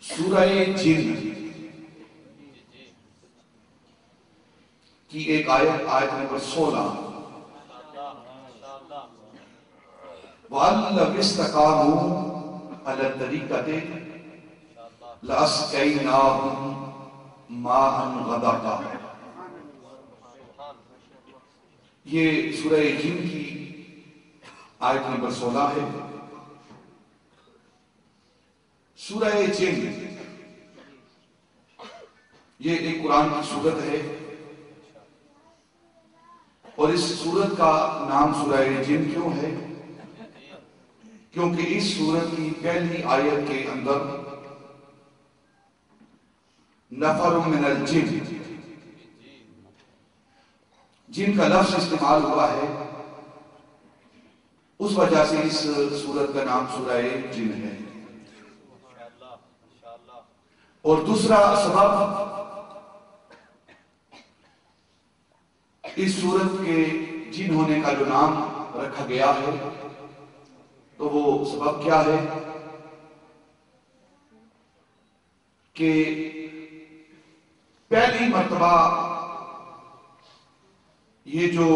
سورہ جن کی ایک آیت نمبر 16 وَأَن لَوِ اسْتَقَامُوا عَلَى الطَّرِيقَةِ لَأَسْقَيْنَاهُمْ مَاءً غَدَقًا۔ یہ سورہ جن کی آیت نمبر 16 ہے۔ سورہ جن یہ ایک قرآن کی سورت ہے، اور اس سورت کا نام سورہ جن کیوں ہے؟ کیونکہ اس سورت کی پہلی آیت کے اندر نفر من الجن، جن کا لفظ استعمال ہوا ہے، اس وجہ سے اس سورت کا نام سورہ جن ہے۔ اور دوسرا سبب اس سورت کے جن ہونے کا جو نام رکھا گیا ہے، تو وہ سبب کیا ہے کہ پہلی مرتبہ یہ جو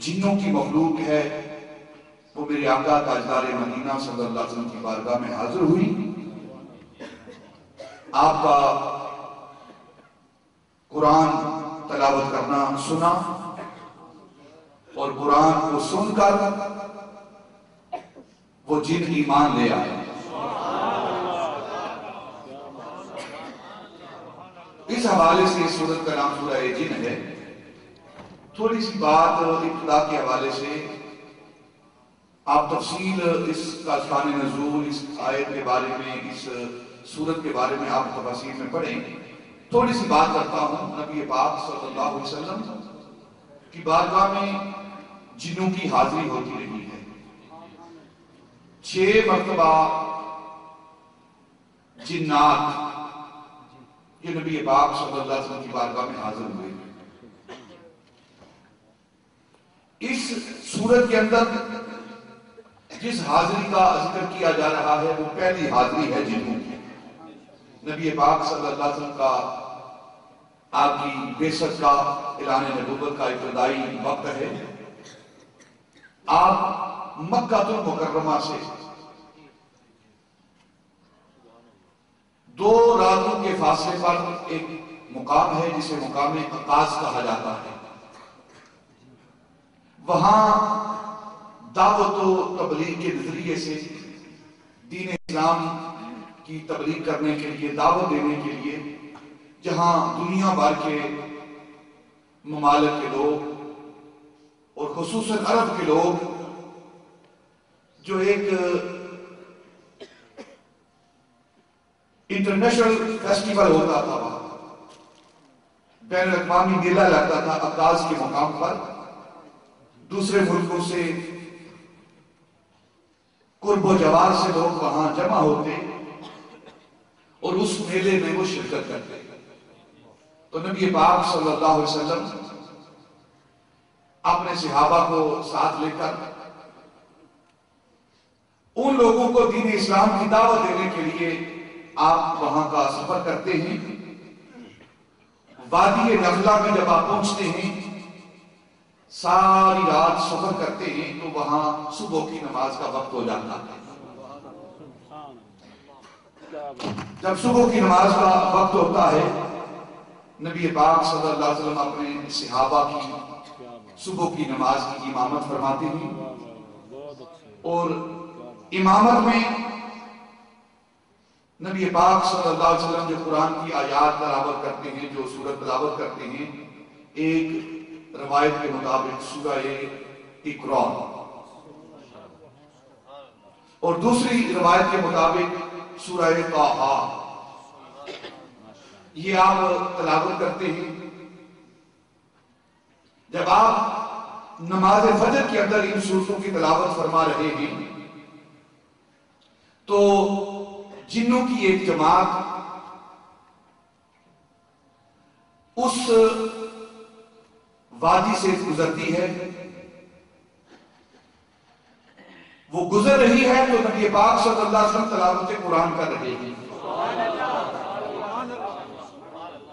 جنوں کی مخلوق ہے وہ میرے آقا تاجدار مدینہ صلی اللہ علیہ وسلم کی بارگاہ میں حاضر ہوئی، آپ کا قرآن تلاوت کرنا سنا، اور قرآن کو سن کر وہ جن ایمان لے آئے۔ اس حوالے سے اس سورت کا نام سورہ جن ہے۔ تھوڑی سی بات ابتدا کے حوالے سے، آپ تفصیل اس کا شان نزول، اس آیت کے بارے میں، اس سورت کے بارے میں آپ تفاصیل میں پڑھیں۔ تھوڑی سی بات کرتا ہوں۔ نبی پاک صلی اللہ علیہ وسلم کی بارگاہ میں جنوں کی حاضری ہوتی رہی ہے۔ 6 مرتبہ جنات یہ نبی پاک صلی اللہ علیہ وسلم کی بارگاہ میں حاضر ہوئے۔ اس سورت کے اندر جس حاضری کا ذکر کیا جا رہا ہے وہ پہلی حاضری ہے جنوں کی۔ نبی پاک صلی اللہ علیہ وسلم کا آپ کی بعثت کا اعلان نبوت کا ابتدائی وقت ہے۔ آپ مکہ المکرمہ سے 2 راتوں کے فاصلے پر ایک مقام ہے جسے مقام عکاظ کہا جاتا ہے، وہاں دعوت و تبلیغ کے نظریے سے دین اسلام کی تبلیغ کرنے کے لیے، دعوت دینے کے لیے، جہاں دنیا بھر کے ممالک کے لوگ اور خصوصاً عرب کے لوگ جو ایک انٹرنیشنل فیسٹیول ہوتا تھا، وہاں بین الاقوامی میلہ لگتا تھا عکاظ کے مقام پر، دوسرے ملکوں سے قرب و جوار سے لوگ وہاں جمع ہوتے اور اس میلے میں وہ شرکت کرتے۔ تو نبی پاک صلی اللہ علیہ وسلم اپنے صحابہ کو ساتھ لے کر ان لوگوں کو دین اسلام کی دعوت دینے کے لیے آپ وہاں کا سفر کرتے ہیں۔ وادی نخلا میں جب آپ پہنچتے ہیں، ساری رات سفر کرتے ہیں، تو وہاں صبح کی نماز کا وقت ہو جاتا ہے۔ جب صبح کی نماز کا وقت ہوتا ہے، نبی پاک صلی اللہ علیہ وسلم اپنے صحابہ کی صبح کی نماز کی امامت فرماتے ہیں، اور امامت میں نبی پاک صلی اللہ علیہ وسلم جو قرآن کی آیات تلاوت کرتے ہیں، جو سورت تلاوت کرتے ہیں، ایک روایت کے مطابق سورہ اقرا، اور دوسری روایت کے مطابق سورہ طٰہٰ، یہ آپ تلاوت کرتے ہیں۔ جب آپ نماز فجر کے اندر ان سورتوں کی تلاوت فرما رہے ہیں تو جنوں کی ایک جماعت اس وادی سے گزرتی ہے، وہ گزر رہی ہے تو نبی پاک صلی اللہ علیہ وسلم تلاوت قرآن کر رہے ہیں۔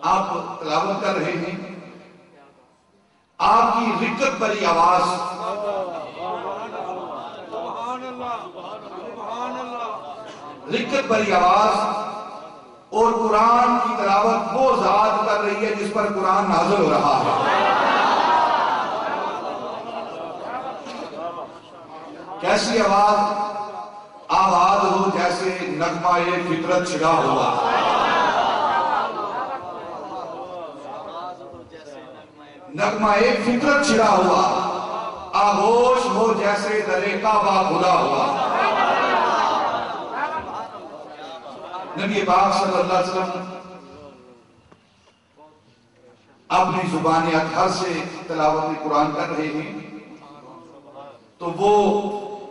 آپ تلاوت کر رہے ہیں، آپ کی رکت بھری آواز رکت بھری آواز اور قرآن کی تلاوت وہ ذات کر رہی ہے جس پر قرآن نازل ہو رہا ہے۔ کیسی آواز ہو جیسے نغمہ فطرت چھڑا ہوا، نغمہ فطرت چھڑا ہوا، آغوش ہو جیسے در کعبہ کھلا ہوا۔ نبی پاک صلی اللہ علیہ وسلم اپنی زبان اطہر سے تلاوت قرآن کر رہے ہیں تو وہ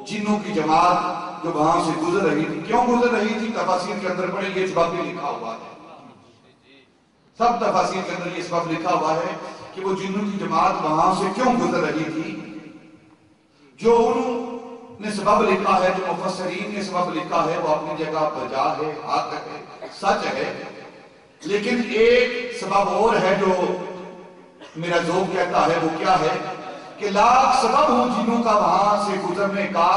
جنوں کی جماعت جو وہاں سے گزر رہی تھی، کیوں گزر رہی تھی؟ تفاسیر کے اندر پڑھیں، یہ سبب بھی لکھا ہوا ہے، سب تفاسیر کے اندر یہ سبب لکھا ہوا ہے کہ وہ جنوں کی جماعت وہاں سے کیوں گزر رہی تھی۔ جو انہوں نے سبب لکھا ہے، جو مفسرین نے سبب لکھا ہے، وہ اپنی جگہ بجا ہے، حق ہے، سچ ہے، لیکن ایک سبب اور ہے جو میرا ذوق کہتا ہے، وہ کیا ہے کہ لاکھ سبب ہوں جنوں کا وہاں سے گزرنے کا،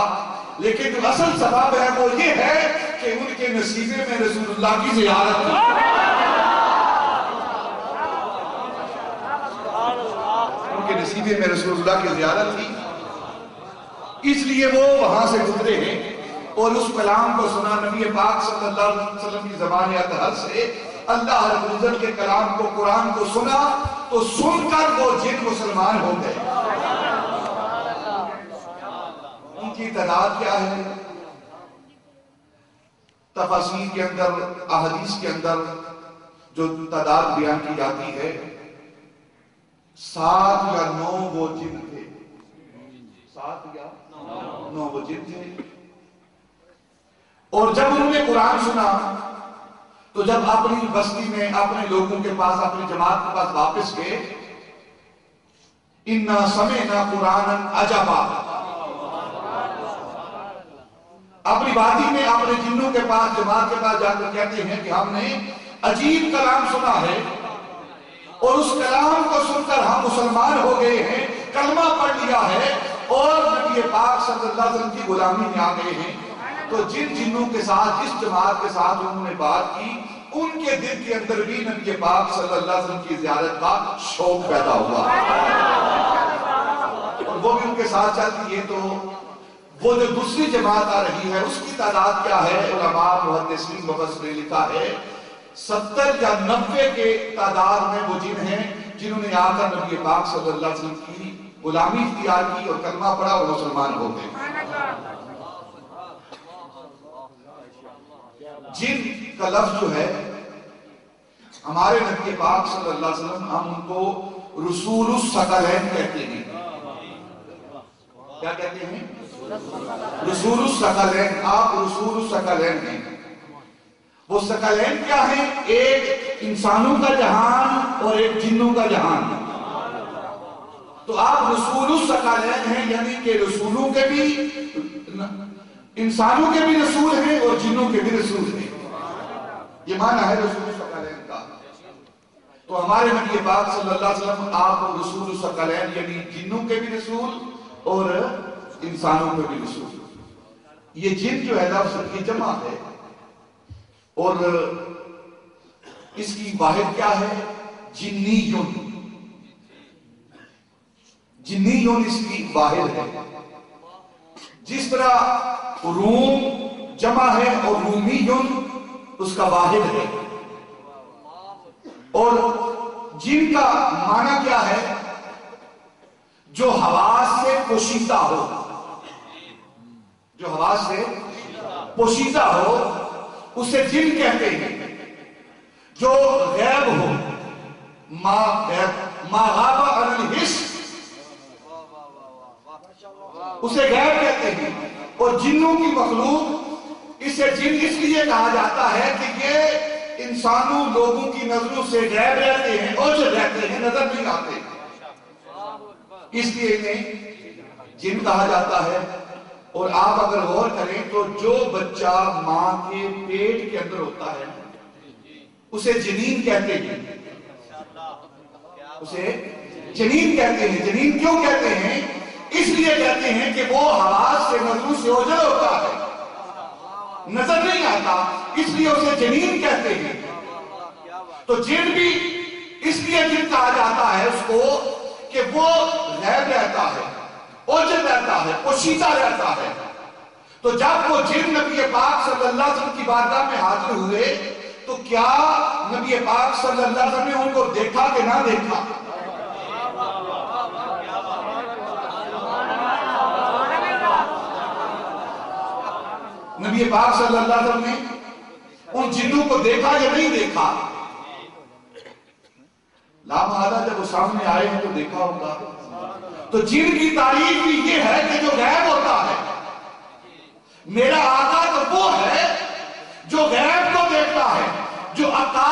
لیکن جو اصل سبب ہے وہ یہ ہے کہ ان کے نصیبے میں رسول اللہ کی زیارت تھی۔ ان کے نصیبے میں رسول اللہ کی زیارت تھی، اس لیے وہ وہاں سے گزرے ہیں اور اس کلام کو سنا۔ نبی پاک صلی اللہ علیہ وسلم کی زبان اطہر سے اللہ رب العزت کے کلام کو، قرآن کو سنا تو سن کر وہ جن مسلمان ہو گئے۔ ان کی تعداد کیا ہے؟ تفاسیر کے اندر، احادیث کے اندر جو تعداد بیان کی جاتی ہے، 7 یا 9 وہ جن تھے، 7 یا 9 وہ جن تھے۔ اور جب انہوں نے قرآن سنا تو جب اپنی بستی میں، اپنے لوگوں کے پاس، اپنی جماعت کے پاس واپس گئے، اِنَّا سَمِعْنَا قُرْآنًا عَجَبًا، اپنی وادی میں اپنے جنوں کے پاس، جماعت کے پاس جا کر کہتے ہیں کہ ہم نے عجیب کلام سنا ہے اور اس کلام کو سن کر ہم مسلمان ہو گئے ہیں، کلمہ پڑھ لیا ہے اور نبی پاک صلی اللہ علیہ وسلم کی غلامی میں آ گئے ہیں۔ تو جن جنوں کے ساتھ، جس جماعت کے ساتھ انہوں نے بات کی، ان کے دل کے اندر بھی نبی پاک صلی اللہ علیہ وسلم کی زیارت کا شوق پیدا ہوا اور وہ بھی ان کے ساتھ چلتی ہے۔ تو وہ جو دوسری جماعت آ رہی ہے، اس کی تعداد کیا ہے؟ علماء، محدثین، مفسرین لکھا ہے 70 یا 90 کے تعداد میں وہ جن ہیں جنہوں نے آ کر نبی پاک صلی اللہ علیہ وسلم کی غلامی اختیار کی اور کلمہ پڑھا اور مسلمان ہو گئے۔ جن کا لفظ جو ہے، ہمارے نبی پاک صلی اللہ علیہ وسلم، ہم ان کو رسول الثقلین کہتے ہیں۔ کیا کہتے ہیں؟ رسول الثقلین۔ آپ رسول الثقلین ہیں۔ وہ ثقلین کیا ہیں؟ ایک انسانوں کا جہان اور ایک جنوں کا جہان۔ تو آپ رسول الثقلین ہیں، یعنی کہ رسولوں کے بھی، انسانوں کے بھی رسول ہیں اور جنوں کے بھی رسول ہیں۔ یہ معنی ہے رسول الثقلین کا۔ تو ہمارے نبی پاک صلی اللہ علیہ وسلم، آپ رسول الثقلین یعنی جنوں کے بھی رسول اور انسانوں کے بھی رسول۔ یہ جن جو ہے لفظ کی جمع ہے اور اس کی واحد کیا ہے؟ جنیون۔ جنیون اس کی واحد ہے۔ جس طرح روم جمع ہے اور رومیون اس کا واحد ہے۔ اور جن کا معنی کیا ہے؟ جو حواس سے پوشیدہ ہو، جو حواس سے پوشیدہ ہو اسے جن کہتے ہیں۔ جو غیب ہو، ما غاب عن الحس، اسے غیب کہتے ہیں۔ اور جنوں کی مخلوق، اسے جن اس لیے کہا جاتا ہے کہ یہ انسانوں، لوگوں کی نظروں سے غیب رہتے ہیں، اوجھل رہتے ہیں، نظر نہیں آتے، اس لیے انہیں جن کہا جاتا ہے۔ اور آپ اگر غور کریں تو جو بچہ ماں کے پیٹ کے اندر ہوتا ہے اسے جنین کہتے ہیں، اسے جنین کہتے ہیں۔ جنین کیوں کہتے ہیں؟ اس لیے کہتے ہیں کہ وہ حواس سے نظروں سے اوجھل ہوتا ہے، نظر نہیں آتا، اس لیے اسے جنین کہتے ہیں۔ تو جن بھی اس لیے جن کہا جاتا ہے اس کو کہ وہ غیب رہتا ہے، اوجھل رہتا ہے، پوشیدہ رہتا ہے۔ تو جب وہ جن نبی پاک صلی اللہ علیہ وسلم کی بارگاہ میں حاضر ہوئے تو کیا نبی پاک صلی اللہ علیہ وسلم نے ان کو دیکھا کہ نہ دیکھا؟ نبی پاک صلی اللہ علیہ وسلم نے ان جنوں کو دیکھا یا نہیں دیکھا؟ لا محالہ جب وہ سامنے آئے ہیں تو دیکھا ہوگا۔ تو جن کی تعریف بھی یہ ہے کہ جو غیب ہوتا ہے۔ میرا آقا تو وہ ہے جو غیب کو دیکھتا ہے، جو عقائد